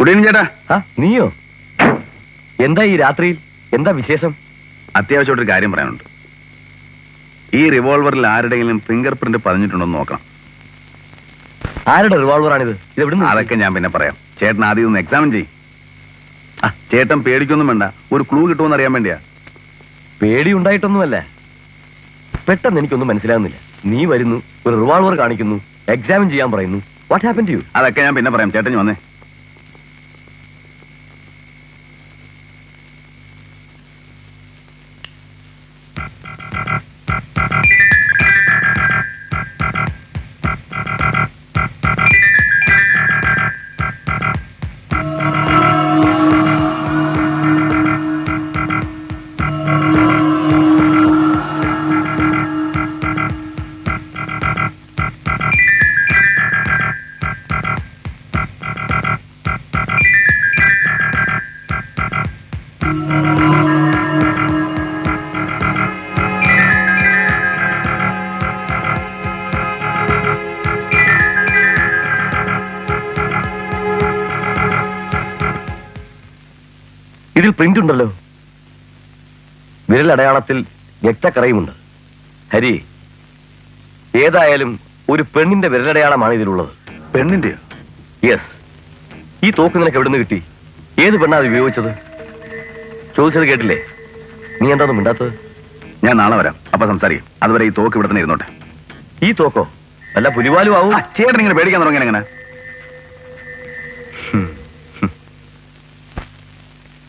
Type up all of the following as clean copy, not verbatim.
Good evening ചേട്ടാ. നീയോ? എന്താ ഈ രാത്രിയിൽ? എന്താ വിശേഷം? അത്യാവശ്യമായിട്ടൊരു കാര്യം പറയാനുണ്ട്. ഈ റിവോൾവറിൽ ആരുടെയെങ്കിലും ഫിംഗർ പ്രിന്റ് പതിഞ്ഞിട്ടുണ്ടോന്ന് നോക്കണം. ആരുടെ റിവോൾവറാണിത്? ഇതെവിടുന്ന്? അതൊക്കെ ഞാൻ പിന്നെ പറയാം. ചേട്ടൻ ആദ്യം ഒന്ന് എക്സാമിൻ ചെയ്യും. ചേട്ടൻ പേടിക്കൊന്നും വേണ്ട, ഒരു ക്ലൂ കിട്ടുമെന്ന് അറിയാൻ വേണ്ടിയാ. പേടി ഉണ്ടായിട്ടൊന്നുമല്ല, പെട്ടെന്ന് എനിക്കൊന്നും മനസ്സിലാകുന്നില്ല. നീ വരുന്നു, ഒരു റിവോൾവർ കാണിക്കുന്നു, എക്സാമിൻ ചെയ്യാൻ പറയുന്നു. What happen to you? അതൊക്കെ ഞാൻ പിന്നെ പറയാം. ചേട്ടൻ വന്നേ. ഇതിൽ പ്രിന്റ് ഉണ്ടല്ലോ. വിരലടയാളത്തിൽ രക്തക്കറയുമുണ്ട്. ഹരി, ഏതായാലും ഒരു പെണ്ണിന്റെ വിരലടയാളമാണ് ഇതിലുള്ളത്. പെണ്ണിന്റെയോ? യെസ്. ഈ തോക്ക് നിനക്ക് എവിടുന്ന് കിട്ടി? ഏത് പെണ്ണാ അത് ഉപയോഗിച്ചത്? ചോദിച്ചത് കേട്ടില്ലേ? നീ എന്താണെന്ന് മിണ്ടാത്തത്? ഞാൻ നാളെ വരാം, അപ്പൊ സംസാരിക്കും. അതുവരെ ഈ തോക്ക് ഇവിടെ തന്നെ ഇരുന്നോട്ടെ. ഈ തോക്കോ? അല്ല പുലിവാലും ആവും. ചേട്ടൻ ഇങ്ങനെ പേടിക്കാൻ തുടങ്ങിയ എങ്ങനെ?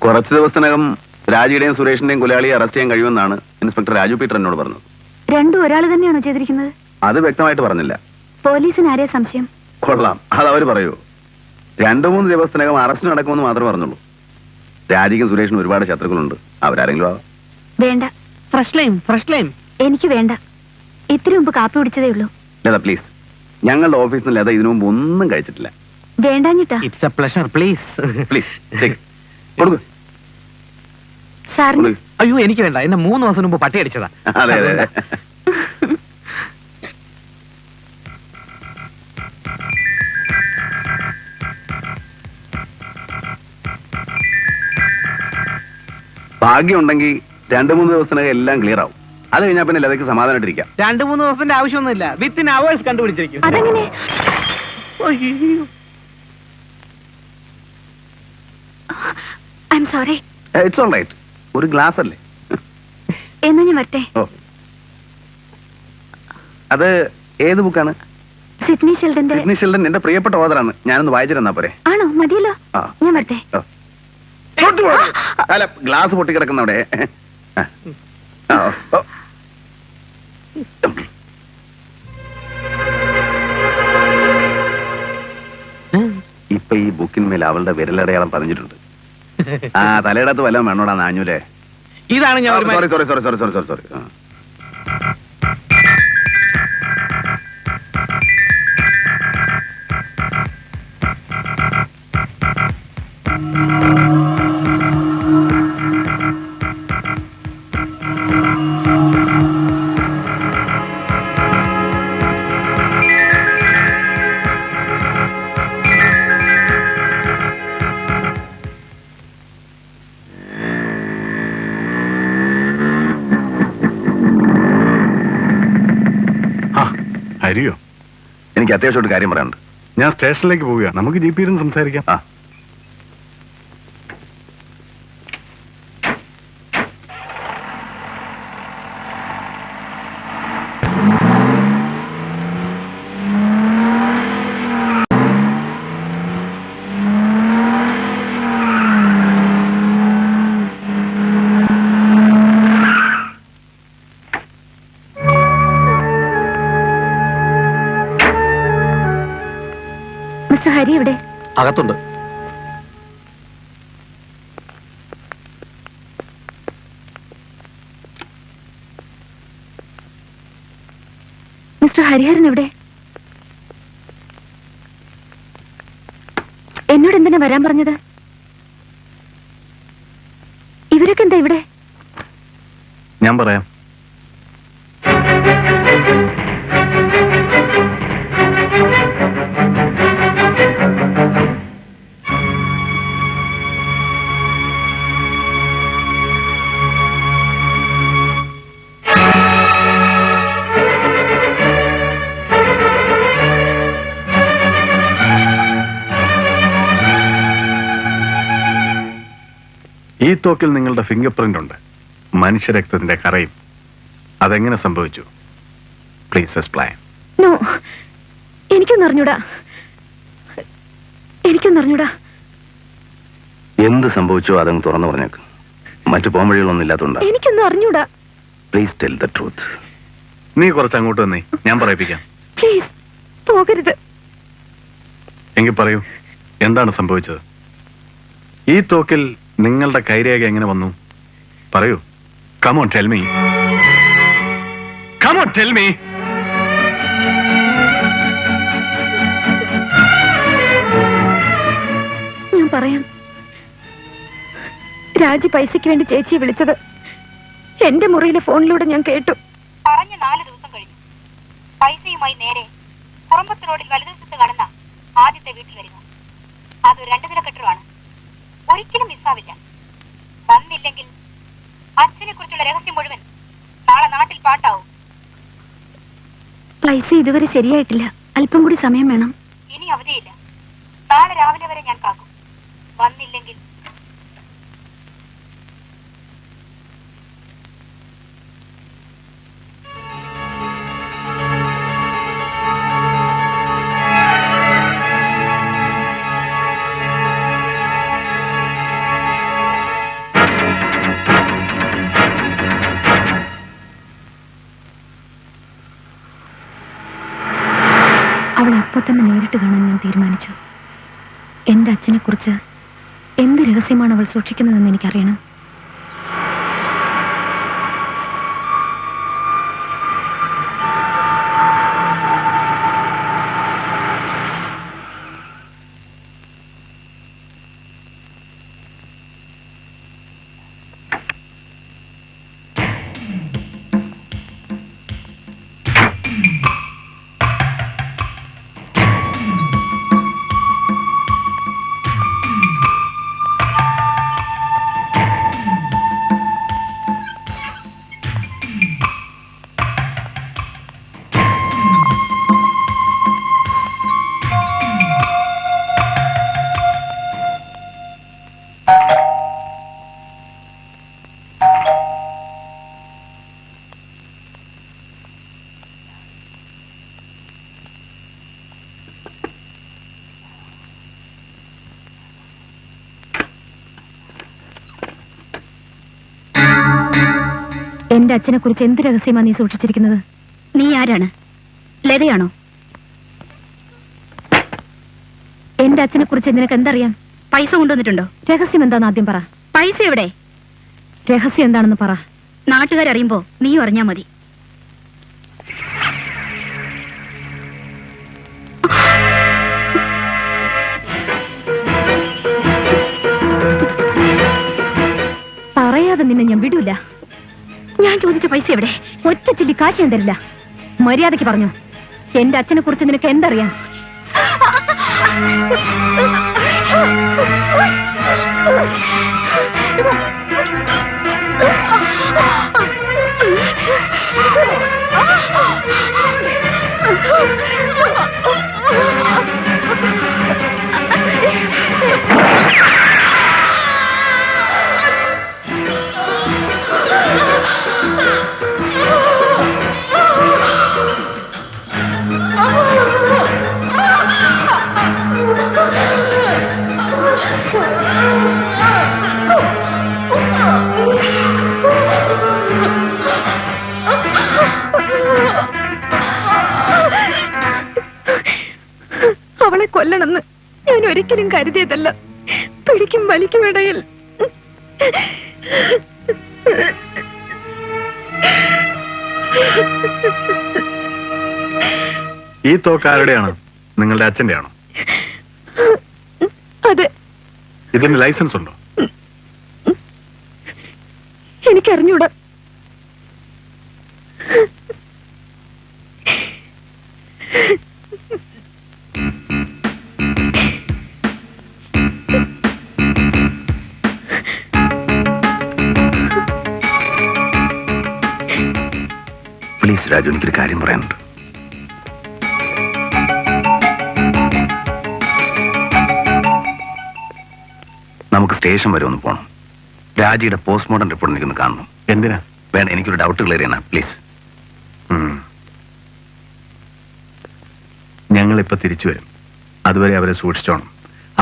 കുറച്ച് ദിവസത്തിനകം രാജിയുടെയും സുരേഷിന്റെയും കൊലയാളിയെ അറസ്റ്റ് ചെയ്യാൻ കഴിയുമെന്നാണ് ഇൻസ്പെക്ടർ രാജു പീറ്റർ എന്നോട് പറഞ്ഞത്. രണ്ടും ഒരാൾ തന്നെയാണോ ചെയ്തിരിക്കുന്നത്? അത് വ്യക്തമായിട്ട് പറഞ്ഞില്ല. പോലീസിന് ആരെയാ സംശയം? കൊള്ളാം, അത് അവര് പറയൂ. 2-3 ദിവസത്തിനകം അറസ്റ്റ് നടക്കുമെന്ന് മാത്രമേ പറഞ്ഞുള്ളൂ. രാജിക്കും സുരേഷിനും ഒരുപാട് ശത്രുക്കളുണ്ട്. അവരാരെങ്കിലും ആവാം. വേണ്ട. ഫ്രഷ് ലൈം എനിക്ക് വേണ്ട. ഇത്തിരി മുമ്പ് കാപ്പി കുടിച്ചതേ ഉള്ളൂ. ലത പ്ലീസ്, ഞങ്ങളുടെ ഓഫീസിൽ നിന്ന് ലത ഇതിനു മുമ്പ് ഒന്നും കഴിച്ചിട്ടില്ല. വേണ്ടാഞ്ഞിട്ടാ. It's a pleasure. Please please കൊടുക്കൂ. സാറിന് അയ്യോ എനിക്ക് വേണ്ട. എന്നെ 3 ദിവസം മുമ്പ് പട്ടി അടിച്ചതാ. അതെ അതെ അതെ. ഭാഗ്യം ഉണ്ടെങ്കിൽ 2-3 ദിവസത്തിനകം എല്ലാം ക്ലിയർ ആവും. അത് കഴിഞ്ഞാൽ പിന്നെ ലതയ്ക്ക് സമാധാനമായിട്ടിരിക്കാം. 2-3 ദിവസത്തിന്റെ ആവശ്യമൊന്നുമില്ല. വിത്തിൻ അവേഴ്സ് കണ്ടുപിടിച്ചിരിക്കും. അതെങ്ങനെ? I'm sorry. It's all right. ഒരു ഗ്ലാസ് അല്ലേ? എന്നാ ഞാൻ വരട്ടെ. ഓ, അത് ഏത് ബുക്കാണ്? സിഡ്നി ഷെൽഡന്റെ. സിഡ്നി ഷെൽഡൻ എന്റെ പ്രിയപ്പെട്ട ഓതറാണ്. ഞാനൊന്ന് വായിച്ചിരുന്നാ പോരെ? ആണോ? മതിയല്ലോ. ആ. ഞാൻ വരട്ടെ. അല്ല, ഗ്ലാസ് പൊട്ടിക്കിടക്കുന്ന അവിടെ. ഇപ്പൊ ഈ ബുക്കിന്മേൽ അവളുടെ വിരലടയാളം പതിഞ്ഞിട്ടുണ്ട്. തലയിടത്ത് വല്ലതും വേണോടാ നാഞ്ഞൂലേ? ഇതാണ് ഞാൻ sorry sorry sorry sorry sorry sorry. ഹരിയോ? എനിക്ക് അത്യാവശ്യമായിട്ട് കാര്യം പറയാനുണ്ട്. ഞാൻ സ്റ്റേഷനിലേക്ക് പോവുക. നമുക്ക് ജീപ്പിൽ ഇരുന്ന് സംസാരിക്കാം. മിസ്റ്റർ ഹരി എവിടെ? അകത്തുണ്ട്. മിസ്റ്റർ ഹരിഹരൻ എവിടെ? എന്നോട് എന്തിനാ വരാൻ പറഞ്ഞത്? ഇവരൊക്കെ എന്താ ഇവിടെ? ഞാൻ പറയാം. ഈ തോക്കിൽ നിങ്ങളുടെ ഫിംഗർ പ്രിന്റ് ഉണ്ട്, മനുഷ്യരക്തത്തിന്റെ കറയും. അതെങ്ങനെ സംഭവിച്ചു? Please explain. നോ, എനിക്കൊന്നും അറിഞ്ഞൂടാ. എന്ത് സംഭവിച്ചോ അതങ്ങ് തുറന്നു പറഞ്ഞേക്ക്. മറ്റു പോംവഴികളൊന്നും ഇല്ലാത്തതുകൊണ്ടാ. എനിക്കൊന്നും അറിഞ്ഞൂടാ. Please tell the truth. നീ കുറച്ച് അങ്ങോട്ട് വന്നേ, ഞാൻ പറയിപ്പിക്കാം. പ്ലീസ് പോകരുത്. എങ്കിൽ പറയൂ, എന്താണ് സംഭവിച്ചത്? ഈ തോക്കിൽ നിങ്ങളുടെ കൈരേഖ എങ്ങനെ വന്നു? പറയൂ. Come on, tell me. Come on, tell me. ഞാൻ പറയാം. രാജി പൈസയ്ക്ക് വേണ്ടി ചേച്ചിയെ വിളിച്ചത് എന്റെ മുറിയിലെ ഫോണിലൂടെ ഞാൻ കേട്ടു. പറഞ്ഞ് 4 ദിവസം കഴിഞ്ഞു. പൈസയുമായി നേരെ പുറമ്പത്ത് റോഡിൽ വലതുവശത്ത് കടന്ന ആദ്യത്തെ വീട്ടിൽ വരിക. അതൊരു 2 നില കെട്ടിടമാണ്. ഒരിക്കലും മിസ്സാവില്ല. വന്നില്ലെങ്കിൽ അച്ഛനെ കുറിച്ചുള്ള രഹസ്യം മുഴുവൻ നാളെ നാട്ടിൽ പാട്ടാവും. പൈസ ഇതുവരെ ശരിയായിട്ടില്ല. അല്പം കൂടി സമയം വേണം. ഇനി അവധിയില്ല. നാളെ രാവിലെ വരെ ഞാൻ കാക്കും. വന്നില്ലെങ്കിൽ അവളെ അപ്പൊ തന്നെ നേരിട്ട് കാണാൻ ഞാൻ തീരുമാനിച്ചു. എന്റെ അച്ഛനെ കുറിച്ച് എന്ത് രഹസ്യമാണ് അവൾ സൂക്ഷിക്കുന്നതെന്ന് എനിക്കറിയണം. എന്റെ അച്ഛനെ കുറിച്ച് എന്ത് രഹസ്യമാണ് നീ സൂക്ഷിച്ചിരിക്കുന്നത്? നീ ആരാണ്? ലതയാണോ? എന്റെ അച്ഛനെ കുറിച്ച് നിനക്ക് എന്തറിയാം? പൈസ കൊണ്ടുവന്നിട്ടുണ്ടോ? രഹസ്യം എന്താന്ന് ആദ്യം പറ. പൈസ എവിടെ? രഹസ്യം എന്താണെന്ന് പറ. നാട്ടുകാരറിയുമ്പോ നീയും അറിഞ്ഞാ മതി. പറയാതെ നിന്നെ ഞാൻ വിടൂല. ഞാൻ ചോദിച്ച പൈസ എവിടെ? ഒറ്റ ചില്ലി കാശ് ഞാൻ തരില്ല. മര്യാദയ്ക്ക് പറഞ്ഞു. എന്റെ അച്ഛനെ കുറിച്ച് നിനക്ക് എന്തറിയാം? അവളെ കൊല്ലണമെന്ന് ഞാൻ ഒരിക്കലും കരുതിയതല്ല. പിടിക്കും വലിക്കും ഇടയിൽ ഈ തോക്ക് ആരുടെയാണ്? നിങ്ങളുടെ അച്ഛന്റെ ആണോ? അതെ. ഇതിന് ലൈസൻസ് ഉണ്ടോ? എനിക്കറിഞ്ഞൂടാ. പ്ലീസ് രാജു, എനിക്കൊരു കാര്യം പറയാനുണ്ട്. നമുക്ക് സ്റ്റേഷൻ വരെ ഒന്ന് പോകണം. രാജിയുടെ പോസ്റ്റ്മോർട്ടം റിപ്പോർട്ട് എനിക്കൊന്ന് കാണണം. എന്തിനാ? വേണം, എനിക്കൊരു ഡൗട്ട് ക്ലിയർ ചെയ്യണം പ്ലീസ്. ഞങ്ങളിപ്പോ തിരിച്ചു വരും. അതുവരെ അവരെ സൂക്ഷിച്ചോണം.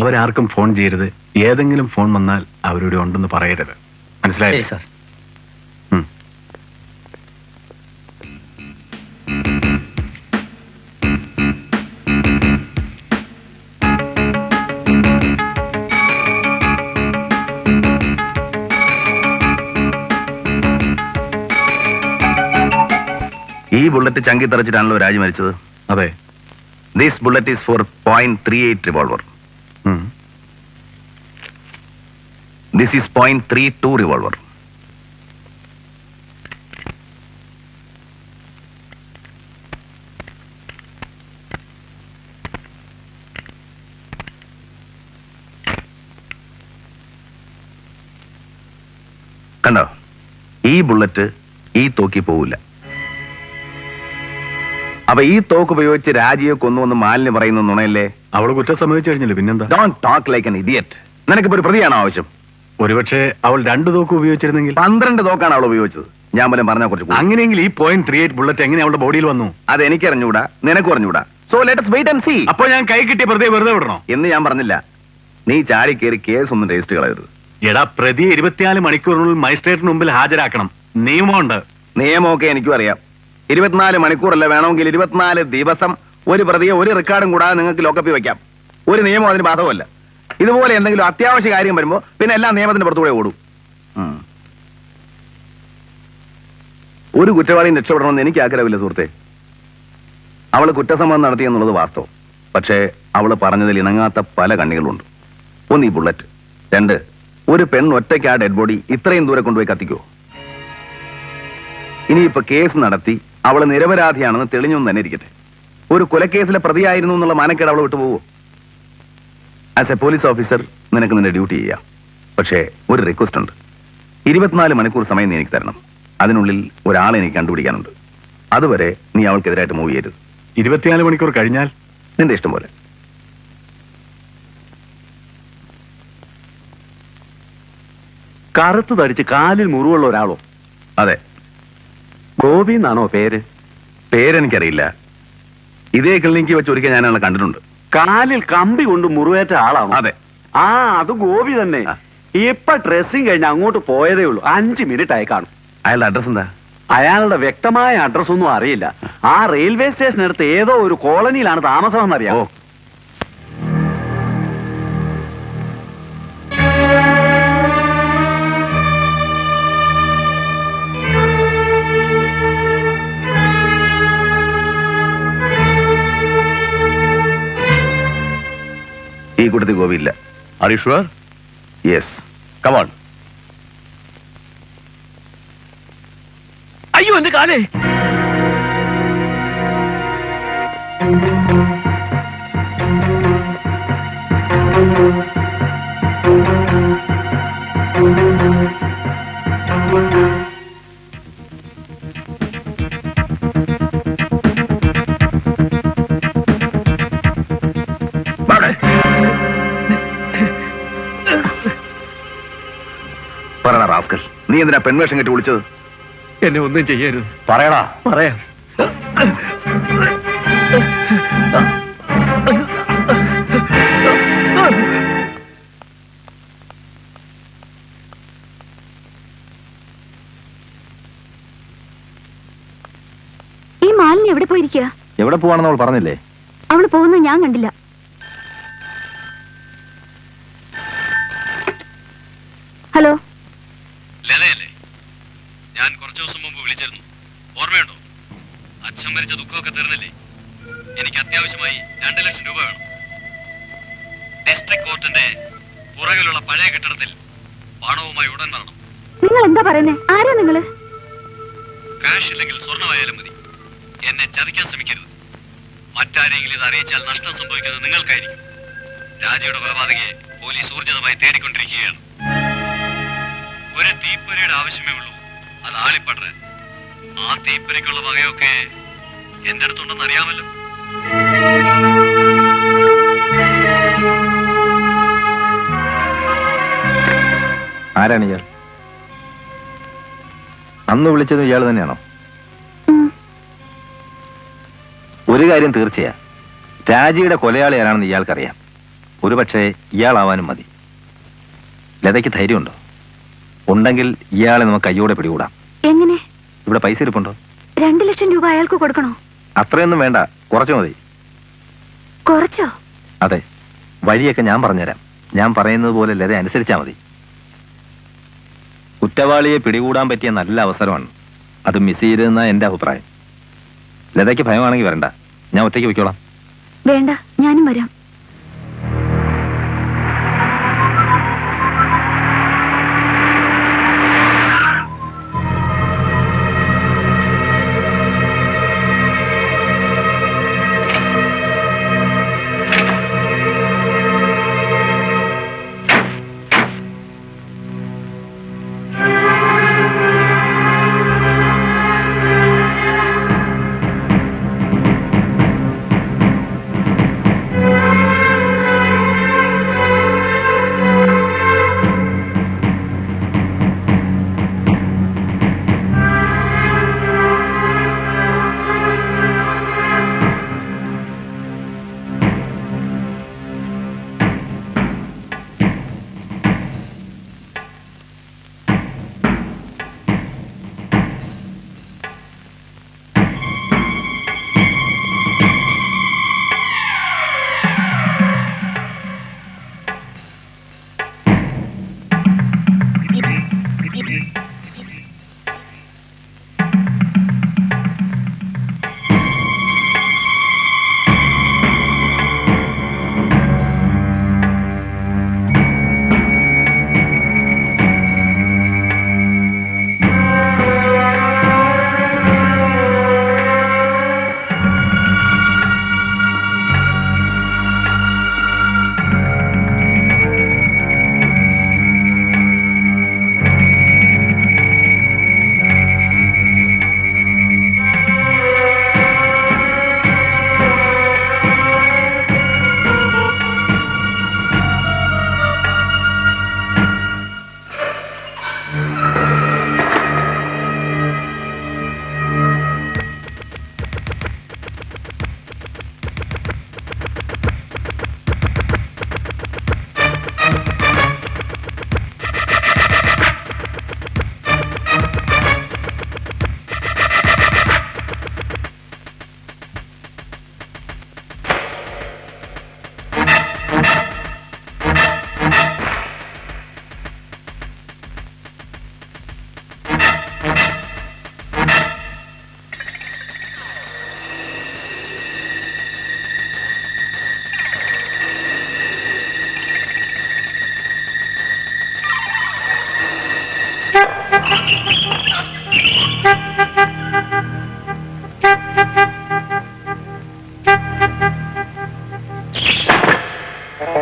അവരാർക്കും ഫോൺ ചെയ്യരുത്. ഏതെങ്കിലും ഫോൺ വന്നാൽ അവരുടെ ഉണ്ടെന്ന് പറയരുത്. മനസ്സിലായി സാർ. ഈ ബുള്ളറ്റ് ചങ്കി തെറിച്ചിട്ടാണല്ലോ രാജി മരിച്ചത്. അതെ. This bullet is for .38 revolver. This is .32 revolver. കണ്ടോ, ഈ ബുള്ളറ്റ് ഈ തോക്കി പോവില്ല. അപ്പൊ ഈ തോക്ക് ഉപയോഗിച്ച് രാജിയെ കൊന്നുവന്ന് മാലിന് പറയുന്ന നുണയല്ലേ? അവള് കുറ്റം സമ്മതിച്ചു കഴിഞ്ഞില്ല, പിന്നെന്താ? Don't talk like an idiot. നിനക്കിപ്പോ ഒരു പ്രതിയാണോ ആവശ്യം? ഒരുപക്ഷെ അവൾ 2 തോക്ക് ഉപയോഗിച്ചിരുന്നെങ്കിൽ. 12 തോക്കാണ് അവൾ ഉപയോഗിച്ചത്. ഞാൻ പോലും പറഞ്ഞാൽ കുറച്ച് അങ്ങനെയെങ്കിൽ ഈ .38 ബുള്ളറ്റ് എങ്ങനെ അവളുടെ ബോഡിയിൽ വന്നു? അത് എനിക്ക് അറിഞ്ഞൂടാ, നിനക്കും അറിഞ്ഞൂടാ. So let us wait and see. അപ്പൊ ഞാൻ കൈ കിട്ടിയ പ്രതിയെ വെറുതെ വിടണോ എന്ന് ഞാൻ പറഞ്ഞില്ല. നീ ചാടി കയറി കേസ് ഒന്നും രജിസ്റ്റർ കളയരുത്. എടാ, പ്രതിയെ 24 മണിക്കൂറിനുള്ളിൽ മജിസ്ട്രേറ്റിന് മുമ്പിൽ ഹാജരാക്കണം. നിയമമുണ്ട്. നിയമമൊക്കെ എനിക്കും അറിയാം. 24 മണിക്കൂറല്ല, വേണമെങ്കിൽ 24 ദിവസം ഒരു പ്രതിയെ ഒരു റെക്കോർഡും കൂടാതെ നിങ്ങൾക്ക് ലോക്കപ്പിൽ വെക്കാം. ഒരു നിയമം അതിന് ബാധകമല്ല. ഇതുപോലെ എന്തെങ്കിലും അത്യാവശ്യ കാര്യം വരുമ്പോ പിന്നെ എല്ലാം നിയമത്തിന്റെ പുറത്തുകൂടെ ഓടും. ഒരു കുറ്റവാളിയും രക്ഷപ്പെടണമെന്ന് എനിക്ക് ആഗ്രഹമില്ല സുഹൃത്തെ. അവള് കുറ്റസമ്മതം നടത്തിയെന്നുള്ളത് വാസ്തവം. പക്ഷേ അവള് പറഞ്ഞതിൽ ഇണങ്ങാത്ത പല കണ്ണികളുണ്ട്. ഒന്ന് ഈ ബുള്ളറ്റ്, 2 ഒരു പെണ്ണ് ഒറ്റയ്ക്ക് ആ ഡെഡ് ബോഡി ഇത്രയും ദൂരെ കൊണ്ടുപോയി കത്തിക്കുവോ? ഇനിയിപ്പോ കേസ് നടത്തി അവള് നിരപരാധിയാണെന്ന് തെളിഞ്ഞൊന്നും തന്നെ ഇരിക്കട്ടെ, ഒരു കൊലക്കേസിലെ പ്രതിയായിരുന്നു എന്നുള്ള മാനക്കേട് അവള് വിട്ടുപോകുമോ? ആസ് എ പോലീസ് ഓഫീസർ നിനക്ക് നിന്റെ ഡ്യൂട്ടി ചെയ്യാം. പക്ഷേ ഒരു റിക്വസ്റ്റ് ഉണ്ട്. 24 മണിക്കൂർ സമയം നീ എനിക്ക് തരണം. അതിനുള്ളിൽ ഒരാളെ എനിക്ക് കണ്ടുപിടിക്കാനുണ്ട്. അതുവരെ നീ അവൾക്കെതിരായിട്ട് മൂവ് ചെയ്യരുത്. 24 മണിക്കൂർ കഴിഞ്ഞാൽ നിന്റെ ഇഷ്ടം പോലെ. കറുത്ത് തടിച്ച് കാലിൽ മുറിവുള്ള ഒരാളോ? അതെ. ഗോപി എന്നാണോ പേര്? പേരെനിക്കറിയില്ല. ഇതേ ക്ലിനിക്ക് വെച്ച് ഒരിക്കൽ ഞാൻ ആളെ കണ്ടിട്ടുണ്ട്. കാലിൽ കമ്പി കൊണ്ട് മുറിവേറ്റ ആളാണോ? അതെ. ആ, അത് ഗോപി തന്നെ. ഇപ്പൊ ഡ്രസ്സിങ് കഴിഞ്ഞ് അങ്ങോട്ട് പോയതേ ഉള്ളൂ. 5 മിനിറ്റ് ആയി കാണും. അയാളുടെ അഡ്രസ് എന്താ? അയാളുടെ വ്യക്തമായ അഡ്രസ് ഒന്നും അറിയില്ല. ആ റെയിൽവേ സ്റ്റേഷനടുത്ത് ഏതോ ഒരു കോളനിയിലാണ് താമസമെന്ന് അറിയാം. ഓ, ഈ കൂട്ടത്തിൽ ഗോപിയില്ല. Are you sure? Yes. Come on. അയ്യോ, എന്റെ കാലേ! പറയണ റാസ്കൽ, നീ എന്തിനാ പെൺവേഷം കെട്ടി വിളിച്ചത്? എന്നെ ഒന്നും ചെയ്യരുത്. പറയടാ. പറയാം. ഈ മാലിന്യം എവിടെ പോയിരിക്കുക? എവിടെ പോവാണെന്ന് അവൾ പറഞ്ഞില്ലേ? അവള് പോകുന്നത് ഞാൻ കണ്ടില്ല. ഹലോ, ലതയല്ലേ? ഞാൻ കുറച്ചു ദിവസം മുമ്പ് വിളിച്ചിരുന്നു, ഓർമ്മയുണ്ടോ? അച്ഛൻ മരിച്ച ദുഃഖമൊക്കെ തീർന്നില്ലേ? എനിക്ക് അത്യാവശ്യമായി 2 ലക്ഷം രൂപ വേണം. ഡിസ്ട്രിക്ട് കോർട്ടിന്റെ പുറകിലുള്ള പഴയ കെട്ടിടത്തിൽ പണവുമായി ഉടൻ വരണം. നിങ്ങൾ എന്താ പറയുന്നേ? ആരാ നിങ്ങള്? കാശ് ഇല്ലെങ്കിൽ സ്വർണ്ണമായാലും മതി. എന്നെ ചതിക്കാൻ ശ്രമിക്കരുത്. മറ്റാരെങ്കിലും ഇത് അറിയിച്ചാൽ നഷ്ടം സംഭവിക്കുന്നത് നിങ്ങൾക്കായിരിക്കും. രാജയുടെ കൊലപാതകയെ പോലീസ് ഊർജിതമായി തേടിക്കൊണ്ടിരിക്കുകയാണ്. ഒരു തീപ്പൊരിയുടെ ആവശ്യമേ ഉള്ളൂ, അത് ആളിപ്പടരാൻ. ആ തീപ്പൊരിക്കുള്ള വകയൊക്കെ എന്റെ അടുത്തുണ്ടെന്ന് അറിയാമല്ലോ. ആരാണ് ഇയാൾ? അന്ന് വിളിച്ചത് ഇയാൾ തന്നെയാണോ? ഒരു കാര്യം തീർച്ചയാ, രാജിയുടെ കൊലയാളി ആരാണെന്ന് ഇയാൾക്കറിയാം. ഒരുപക്ഷെ ഇയാളാവാനും മതി. ലതയ്ക്ക് ധൈര്യമുണ്ടോ? ഉണ്ടെങ്കിൽ ഇയാളെ നമുക്ക് കയ്യോടെ പിടികൂടാം. എങ്ങനെ? ഇവിടെ പൈസ ഇരിപ്പുണ്ടോ? 2 ലക്ഷം രൂപ അയാൾക്ക് കൊടുക്കണോ? അത്രയൊന്നും വേണ്ട, കുറച്ചു മതി. കുറച്ചോ? അതെ, വഴിയൊക്കെ ഞാൻ പറഞ്ഞുതരാം. ഞാൻ പറയുന്നത് പോലെ ലത അനുസരിച്ചാ മതി. കുറ്റവാളിയെ പിടികൂടാൻ പറ്റിയ നല്ല അവസരമാണ്. അത് മിസ് ചെയ്യരുതെന്നാ എന്റെ അഭിപ്രായം. ലതയ്ക്ക് ഭയമാണെങ്കിൽ വരണ്ട, ഞാൻ ഒറ്റയ്ക്ക് വയ്ക്കോളാം. വേണ്ട, ഞാനും വരാം.